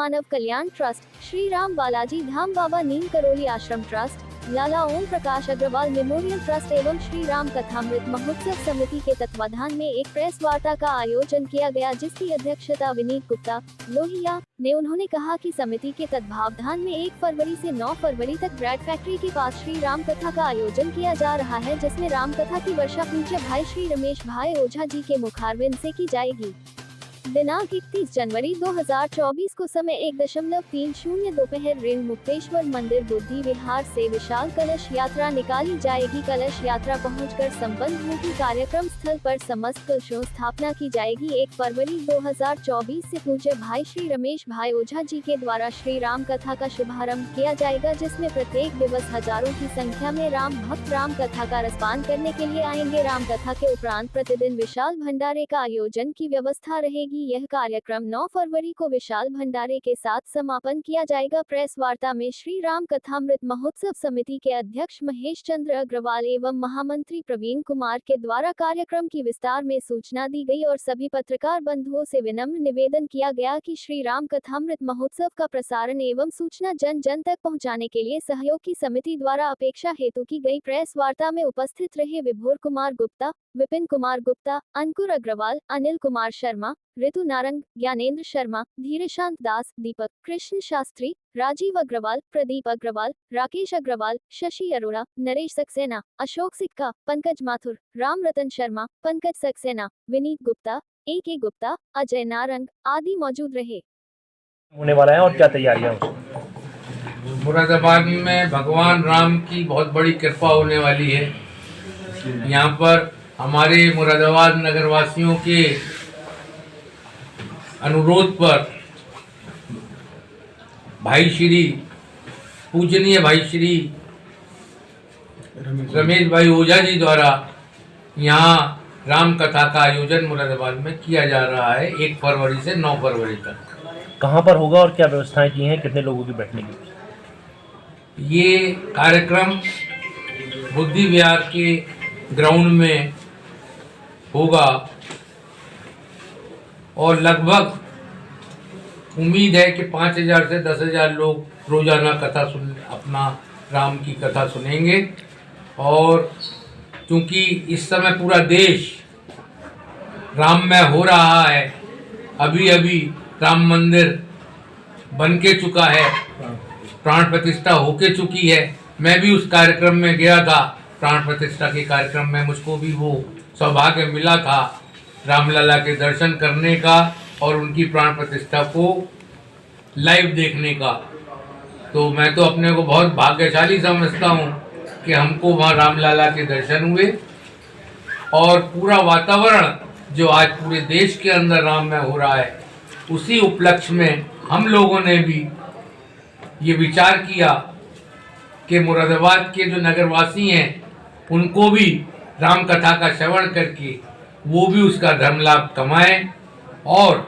मानव कल्याण trust, Shri Ram Balaji Dham बाबा नीम करोली आश्रम trust, लाला Om Prakash Agarwal memorial trust एवं श्री राम कथामृत महोत्सव समिति के तत्वाधान में एक प्रेस वार्ता का आयोजन किया गया, जिसकी अध्यक्षता विनीत गुप्ता लोहिया ने। उन्होंने कहा कि समिति के तत्वाधान में 1 फरवरी से 9 फरवरी तक ब्रेड फैक्ट्री के पास श्री राम कथा का आयोजन किया जा रहा है, जिसमें राम कथा की वर्षा पूज्य भाई श्री रमेश भाई ओझा जी के मुखारविंद से की जाएगी। दिनांक 31 जनवरी 2024 को समय 1:30 दोपहर रेल मुक्तेश्वर मंदिर बुद्धि विहार से विशाल कलश यात्रा निकाली जाएगी। कलश यात्रा पहुंचकर संपन्न होगी। कार्यक्रम स्थल पर समस्त कलशों स्थापना की जाएगी। 1 फरवरी 2024 से पूज्य भाई श्री रमेश भाई ओझा जी के द्वारा श्री राम कथा का शुभारंभ किया जाएगा, जिसमें प्रत्येक दिवस हजारों की संख्या में राम भक्त राम कथा का रसपान करने के लिए आएंगे। राम कथा के उपरांत प्रतिदिन विशाल भंडारे का आयोजन की व्यवस्था रहेगी। यह कार्यक्रम 9 फरवरी को विशाल भंडारे के साथ समापन किया जाएगा। प्रेस वार्ता में श्री राम कथामृत महोत्सव समिति के अध्यक्ष महेश चंद्र अग्रवाल एवं महामंत्री प्रवीण कुमार के द्वारा कार्यक्रम की विस्तार में सूचना दी गई और सभी पत्रकार बंधुओं से विनम्र निवेदन किया गया कि श्री राम कथामृत महोत्सव का प्रसारण एवं सूचना जन जन तक पहुंचाने के लिए सहयोग की समिति द्वारा अपेक्षा हेतु की गई। प्रेस वार्ता में उपस्थित रहे विभोर कुमार गुप्ता, विपिन कुमार गुप्ता, अंकुर अग्रवाल, अनिल कुमार शर्मा, ऋतु नारंग, ज्ञानेंद्र शर्मा, धीरेशांत दास, दीपक कृष्ण शास्त्री, राजीव अग्रवाल, प्रदीप अग्रवाल, राकेश अग्रवाल, शशि अरोड़ा, नरेश सक्सेना, अशोक सिक्का, पंकज माथुर, राम रतन शर्मा, पंकज सक्सेना, विनीत गुप्ता, AK गुप्ता, अजय नारंग आदि मौजूद रहे। होने वाला है और क्या तैयारियां? मुरादाबाद में भगवान राम की बहुत बड़ी कृपा होने वाली है। यहाँ पर हमारे मुरादाबाद नगरवासियों के अनुरोध पर पूजनीय भाई श्री रमेश भाई ओझा जी द्वारा यहाँ राम कथा का आयोजन मुरादाबाद में किया जा रहा है 1 फरवरी से 9 फरवरी तक। कहाँ पर होगा और क्या व्यवस्थाएं की हैं, कितने लोगों की बैठने की? ये कार्यक्रम बुद्धि विहार के ग्राउंड में होगा और लगभग उम्मीद है कि 5000 से 10,000 लोग रोजाना अपना राम की कथा सुनेंगे। और क्योंकि इस समय पूरा देश राममय हो रहा है, अभी अभी राम मंदिर बन के चुका है, प्राण प्रतिष्ठा होके चुकी है। मैं भी उस कार्यक्रम में गया था, प्राण प्रतिष्ठा के कार्यक्रम में मुझको भी वो सौभाग्य मिला था रामलला के दर्शन करने का और उनकी प्राण प्रतिष्ठा को लाइव देखने का। तो मैं तो अपने को बहुत भाग्यशाली समझता हूँ कि हमको वहाँ रामलला के दर्शन हुए और पूरा वातावरण जो आज पूरे देश के अंदर राम में हो रहा है, उसी उपलक्ष्य में हम लोगों ने भी ये विचार किया कि मुरादाबाद के जो नगरवासी हैं उनको भी राम कथा का श्रवण करके वो भी उसका धर्म लाभ कमाएं और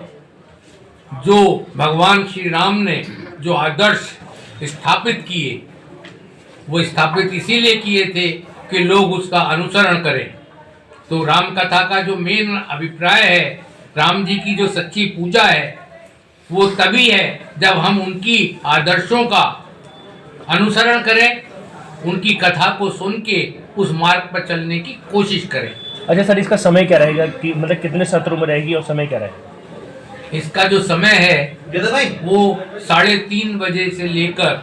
जो भगवान श्री राम ने जो आदर्श स्थापित किए, वो स्थापित इसीलिए किए थे कि लोग उसका अनुसरण करें। तो राम कथा का जो मेन अभिप्राय है, राम जी की जो सच्ची पूजा है, वो तभी है जब हम उनकी आदर्शों का अनुसरण करें, उनकी कथा को सुन के उस मार्ग पर चलने की कोशिश करें। अच्छा सर, इसका समय क्या रहेगा कि मतलब कितने सत्रों में रहेगी और समय क्या रहेगा? इसका जो समय है वो 3:30 बजे से लेकर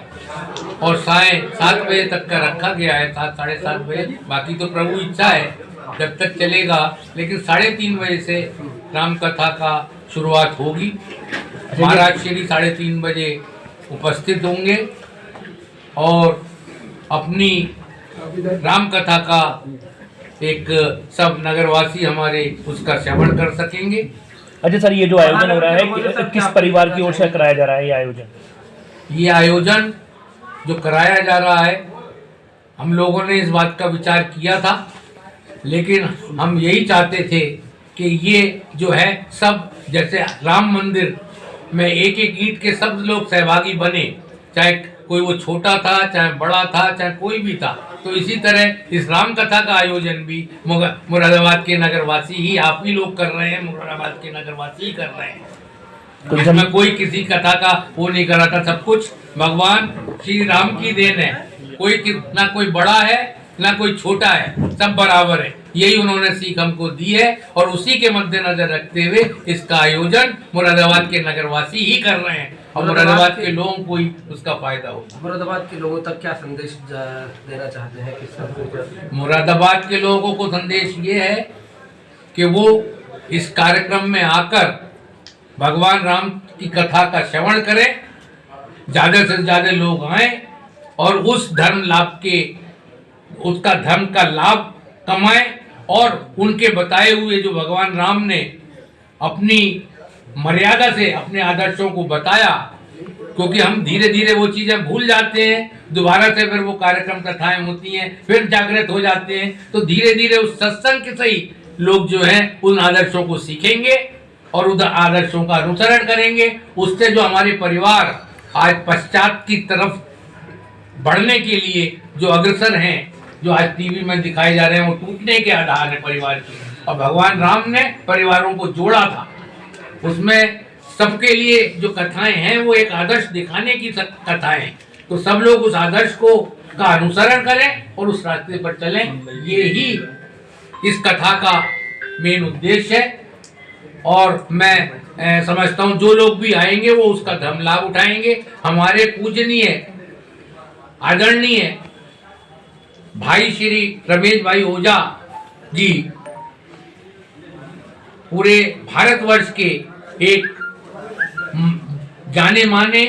और 7:30 बजे तक का रखा गया है, 7 साढ़े 7 बजे। बाकी तो प्रभु इच्छा है जब तक चलेगा, लेकिन 3:30 बजे से राम कथा का शुरुआत होगी। महाराज श्री 3:30 बजे उपस्थित होंगे और अपनी राम कथा का एक सब नगरवासी हमारे उसका श्रवण कर सकेंगे। अच्छा सर, ये जो आयोजन हो रहा है किस परिवार की ओर से कराया जा रहा है? ये आयोजन जो कराया जा रहा है, हम लोगों ने इस बात का विचार किया था, लेकिन हम यही चाहते थे कि ये जो है सब जैसे राम मंदिर में एक एक ईंट के सब लोग सहभागी बने, चाहे कोई वो छोटा था, चाहे बड़ा था, चाहे कोई भी था। तो इसी तरह इस राम कथा का आयोजन भी मुरादाबाद के नगरवासी ही, आप ही लोग कर रहे हैं, मुरादाबाद के नगरवासी ही कर रहे हैं। इसमें कोई किसी कथा का वो नहीं करा था, सब कुछ भगवान श्री राम की देन है। ना कोई बड़ा है ना कोई छोटा है, सब बराबर है। यही उन्होंने सीख हमको दी है और उसी के मद्देनजर रखते हुए इसका आयोजन मुरादाबाद के नगरवासी ही कर रहे हैं और मुरादाबाद के लोगों को ही उसका फायदा होगा। मुरादाबाद के लोगों तक क्या संदेश देना चाहते हैं? किस मुरादाबाद के लोगों को संदेश ये है कि वो इस कार्यक्रम में आकर भगवान राम की कथा का श्रवण करें, ज्यादा से ज्यादा लोग आए और उस धर्म लाभ के उसका धर्म का लाभ कमाएं और उनके बताए हुए जो भगवान राम ने अपनी मर्यादा से अपने आदर्शों को बताया, क्योंकि हम धीरे धीरे वो चीजें भूल जाते हैं, दोबारा से फिर वो कार्यक्रम कथाएं होती हैं, फिर जागृत हो जाते हैं, तो धीरे धीरे उस सत्संग के सही लोग जो हैं उन आदर्शों को सीखेंगे और उन आदर्शों का अनुसरण करेंगे। उससे जो हमारे परिवार आज पश्चात की तरफ बढ़ने के लिए जो अग्रसर हैं, जो आज टीवी में दिखाए जा रहे हैं, वो टूटने के आधार है परिवार के। और भगवान राम ने परिवारों को जोड़ा था, उसमें सबके लिए जो कथाएं हैं वो एक आदर्श दिखाने की कथाएं, तो सब लोग उस आदर्श को का अनुसरण करें और उस रास्ते पर चलें। ये ही इस कथा का मेन उद्देश्य है और मैं समझता हूँ जो लोग भी आएंगे वो उसका धर्म लाभ उठाएंगे। हमारे पूजनीय आदरणीय भाई श्री रमेश भाई ओझा जी पूरे भारतवर्ष के एक जाने माने